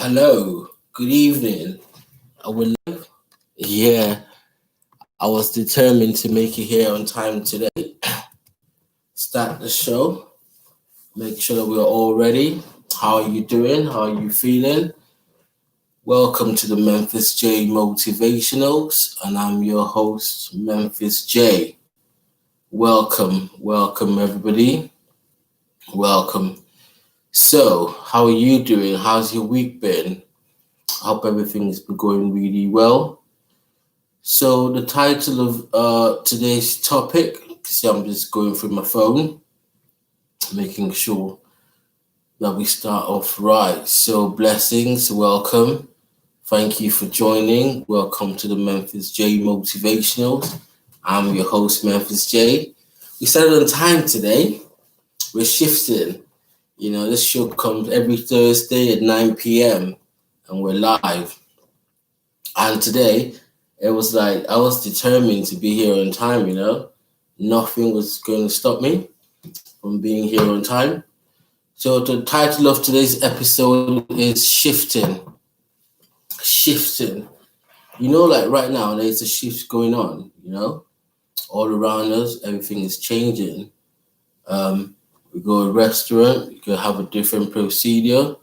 Hello, good evening. I will, yeah, I was determined to make it here on time today. Start the show. Make sure that we're all ready. How are you doing? How are you feeling? Welcome to the Memphis J Motivationals, and I'm your host, Memphis J. Welcome, everybody. Welcome. So, how are you doing? How's your week been? I hope everything's been going really well. So the title of today's topic, see I'm just going through my phone, making sure that we start off right. So blessings, welcome. Thank you for joining. Welcome to the Memphis J Motivationals. I'm your host, Memphis J. We started on time today. We're shifting. This show comes every Thursday at 9 p.m. and we're live. And today, it was like I was determined to be here on time. Nothing was going to stop me from being here on time. So the title of today's episode is Shifting. Shifting. Like right now, there's a shift going on, all around us, everything is changing. We go to a restaurant, you can have a different procedure.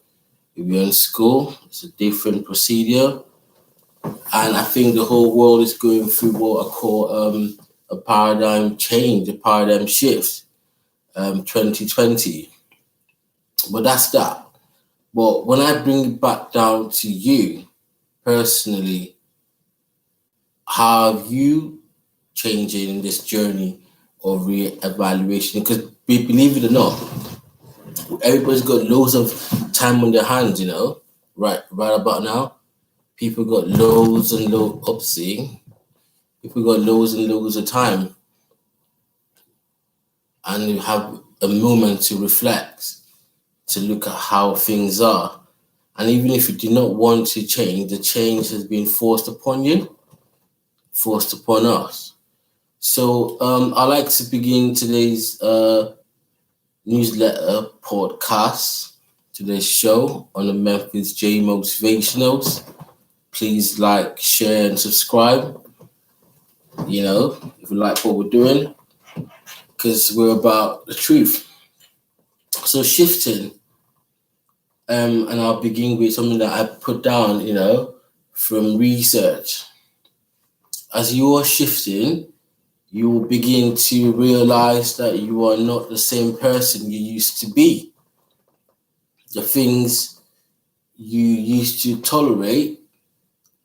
If you're in school, it's a different procedure. And I think the whole world is going through what I call a paradigm change, a paradigm shift, 2020. But that's that. But when I bring it back down to you personally, how have you changed in this journey of re-evaluation? Because believe it or not, everybody's got loads of time on their hands, right about now. People got loads and loads, people got loads and loads of time, and you have a moment to reflect, to look at how things are. And even if you do not want to change, the change has been forced upon you, forced upon us. So I like to begin today's newsletter podcast, today's show on the Memphis J Motivationals. Please like, share, and subscribe. If you like what we're doing, because we're about the truth. So shifting, and I'll begin with something that I put down, from research. As you are shifting, you will begin to realize that you are not the same person you used to be. The things you used to tolerate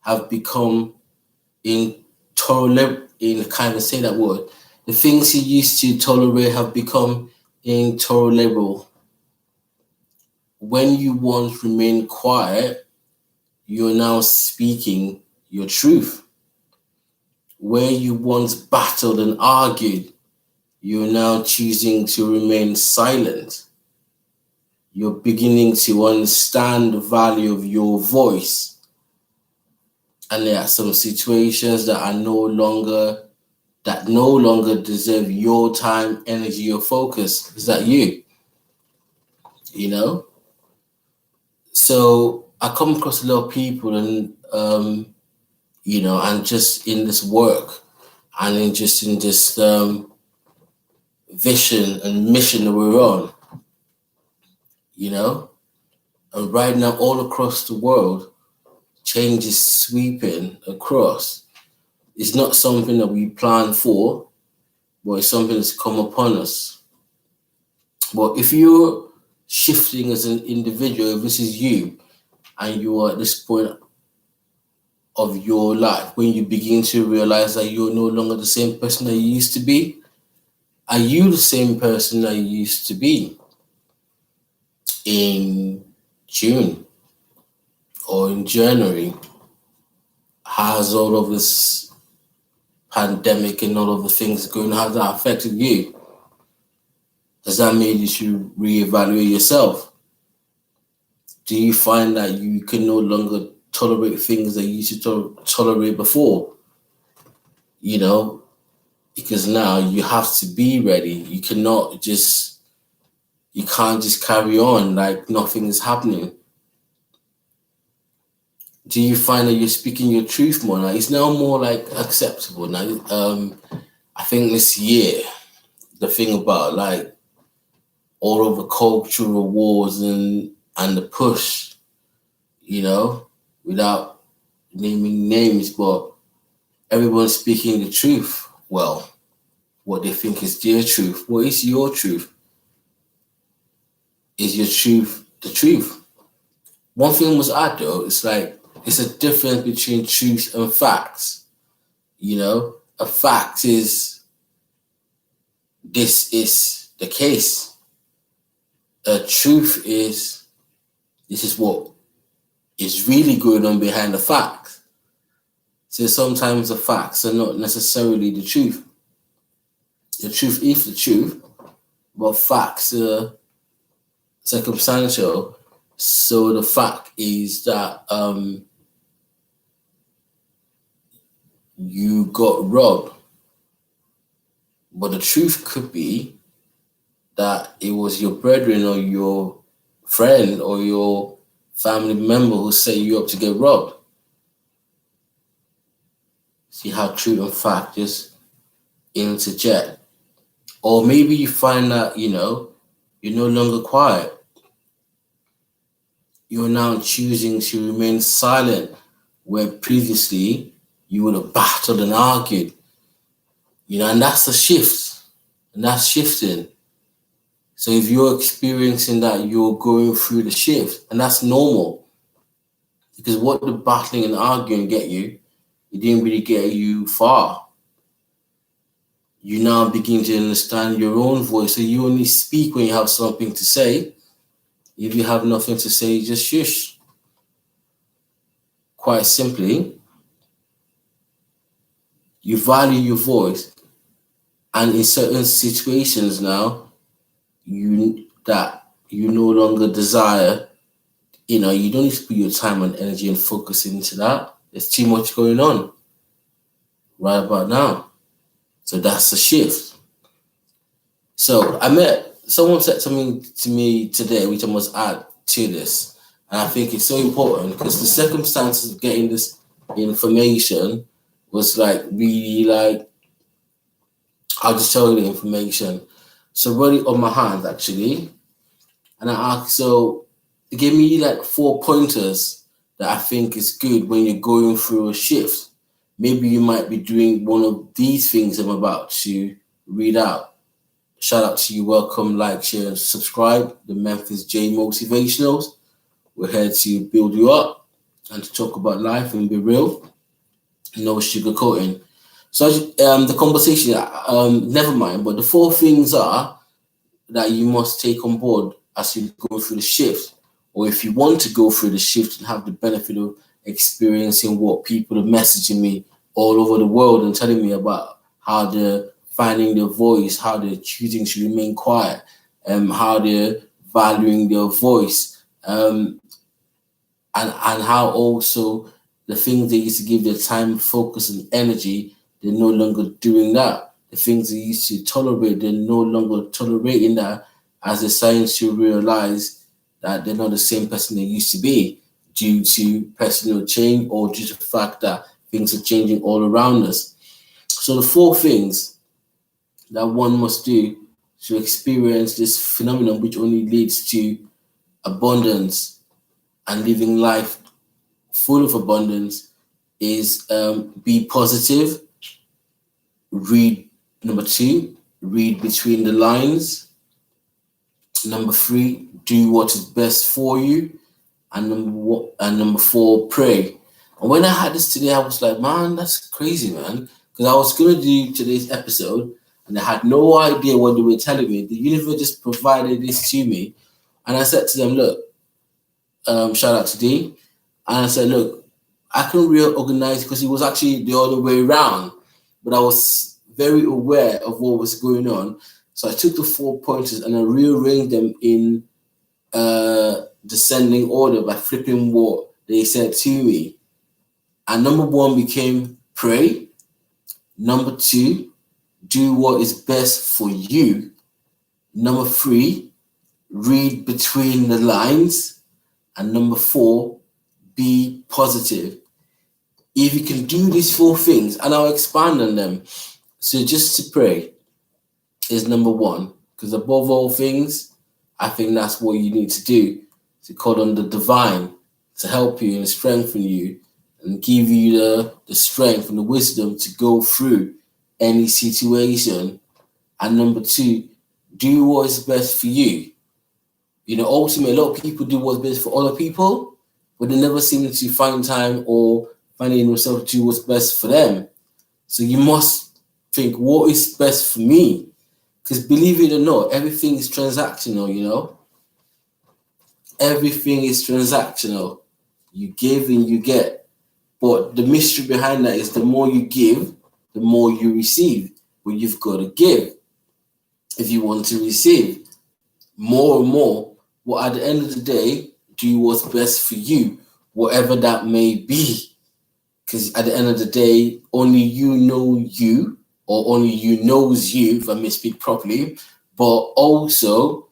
have become intolerable. Kind of say that word. The things you used to tolerate have become intolerable. When you once remained quiet, you're now speaking your truth. Where you once battled and argued, you're now choosing to remain silent. You're beginning to understand the value of your voice. And there are some situations that no longer deserve your time, energy, or focus. Is that you? So I come across a lot of people and and just in this work and in this vision and mission that we're on, and right now all across the world, change is sweeping across. It's not something that we plan for, but it's something that's come upon us. But if you're shifting as an individual, if this is you, and you are at this point of your life, when you begin to realize that you're no longer the same person that you used to be, are you the same person that you used to be in June or in January? Has all of this pandemic and all of the things going on, has that affected you? Has that made you to reevaluate yourself? Do you find that you can no longer tolerate things that you used to tolerate before? Because now you have to be ready. You can't just carry on like nothing is happening. Do you find that you're speaking your truth more now? It's now more like acceptable now. I think this year, the thing about like all of the cultural wars and the push, without naming names, but everyone's speaking the truth. Well, what they think is their truth. What is your truth? Is your truth the truth? One thing was odd though, it's like it's a difference between truth and facts. A fact is this is the case. A truth is this is what is really going on behind the facts. So sometimes the facts are not necessarily the truth. The truth is the truth, but facts are circumstantial. So the fact is that you got robbed. But the truth could be that it was your brethren or your friend or your family member who set you up to get robbed. See how truth and fact just interject. Or maybe you find that, you're no longer quiet. You're now choosing to remain silent, where previously you would have battled and argued. And that's a shift. And that's shifting. So if you're experiencing that, you're going through the shift. And that's normal. Because what the battling and arguing get you, it didn't really get you far. You now begin to understand your own voice. So you only speak when you have something to say. If you have nothing to say, just shush. Quite simply, you value your voice. And in certain situations now, you no longer desire, you don't need to put your time and energy and focus into that. There's too much going on right about now. So that's a shift. So someone said something to me today, which I must add to this. And I think it's so important because the circumstances of getting this information was like really like, I'll just tell you the information. So wrote it on my hand actually. And I asked, so it gave me like 4 pointers that I think is good when you're going through a shift. Maybe you might be doing one of these things I'm about to read out. Shout out to you. Welcome, like, share, and subscribe. The Memphis J Motivationals. We're here to build you up and to talk about life and be real. No sugarcoating. So the conversation, never mind, but the 4 things are that you must take on board as you go through the shift, or if you want to go through the shift and have the benefit of experiencing what people are messaging me all over the world and telling me about how they're finding their voice, how they're choosing to remain quiet, how they're valuing their voice, and how also the things they used to give their time, focus, and energy, they're no longer doing that. The things they used to tolerate, they're no longer tolerating that, as they're starting to realize that they're not the same person they used to be due to personal change or due to the fact that things are changing all around us. So the 4 things that one must do to experience this phenomenon, which only leads to abundance and living life full of abundance, is be positive. Read, number 2, read between the lines. Number 3, do what is best for you. And number 4, pray. And when I had this today, I was like, man, that's crazy, man. Because I was going to do today's episode and I had no idea what they were telling me. The universe just provided this to me. And I said to them, look, shout out to D. And I said, look, I can reorganize because it was actually the other way around. But I was very aware of what was going on. So I took the 4 pointers and I rearranged them in descending order by flipping what they said to me. And number 1 became pray. Number 2, do what is best for you. Number 3, read between the lines. And number 4, be positive. If you can do these 4 things, and I'll expand on them. So just to pray is number 1, because above all things, I think that's what you need to do, to call on the divine to help you and strengthen you and give you the strength and the wisdom to go through any situation. And number 2, do what is best for you. Ultimately, a lot of people do what's best for other people, but they never seem to find time or finding themselves to do what's best for them. So you must think, what is best for me? Because believe it or not, everything is transactional, Everything is transactional. You give and you get. But the mystery behind that is the more you give, the more you receive. But you've got to give if you want to receive more and more. Well, at the end of the day, do what's best for you, whatever that may be. Because at the end of the day, only you know you, or only you knows you, if I may speak properly, but also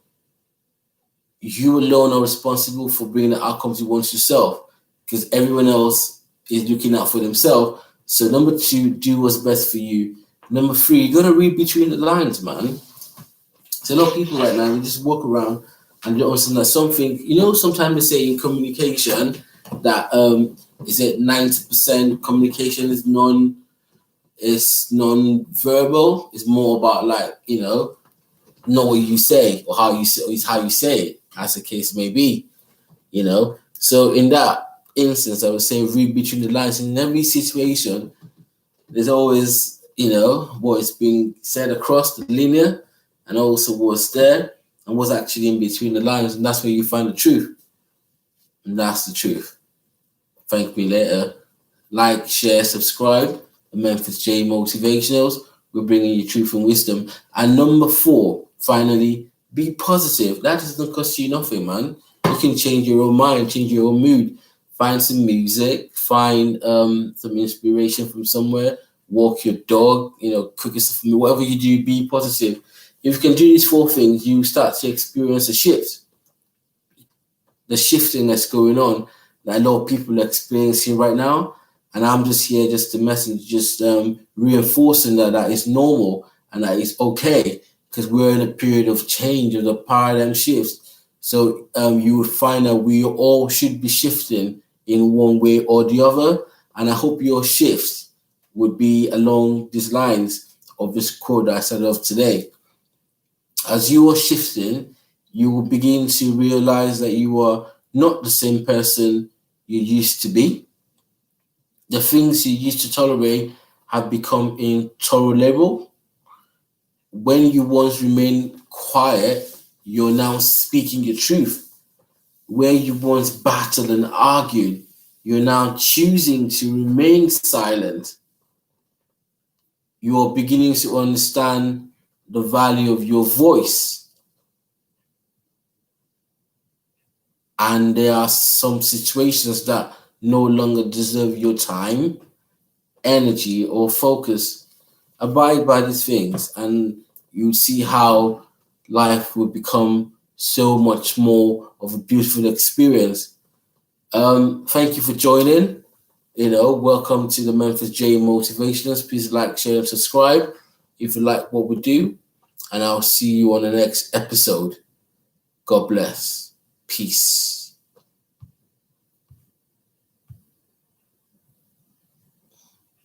you alone are responsible for bringing the outcomes you want yourself, because everyone else is looking out for themselves. So number 2, do what's best for you. Number 3, you got to read between the lines, man. So a lot of people right now, they just walk around and they understand that something, sometimes they say in communication that is it 90% communication is non-verbal. It's more about know what you say or how you say it, as the case may be, So in that instance, I would say read between the lines. In every situation, there's always, what is being said across the linear, and also what's there and what's actually in between the lines, and that's where you find the truth. And that's the truth. Thank me later. Like, share, subscribe. The Memphis J Motivationals. We're bringing you truth and wisdom. And number 4, finally, be positive. That doesn't cost you nothing, man. You can change your own mind, change your own mood. Find some music, find some inspiration from somewhere, walk your dog, cook yourself, whatever you do, be positive. If you can do these 4 things, you start to experience a shift. The shifting that's going on that a lot of people are experiencing right now. And I'm just here just to message, just reinforcing that it's normal and that it's okay, because we're in a period of change, of the paradigm shifts. So you would find that we all should be shifting in one way or the other. And I hope your shift would be along these lines of this quote that I said of today. As you are shifting, you will begin to realize that you are not the same person you used to be. The things you used to tolerate have become intolerable. When you once remained quiet, you're now speaking your truth. Where you once battled and argued, you're now choosing to remain silent. You are beginning to understand the value of your voice. And there are some situations that no longer deserve your time, energy, or focus. Abide by these things, and you see how life will become so much more of a beautiful experience. Thank you for joining. Welcome to the Memphis J Motivationals. Please like, share, and subscribe if you like what we do. And I'll see you on the next episode. God bless. Peace.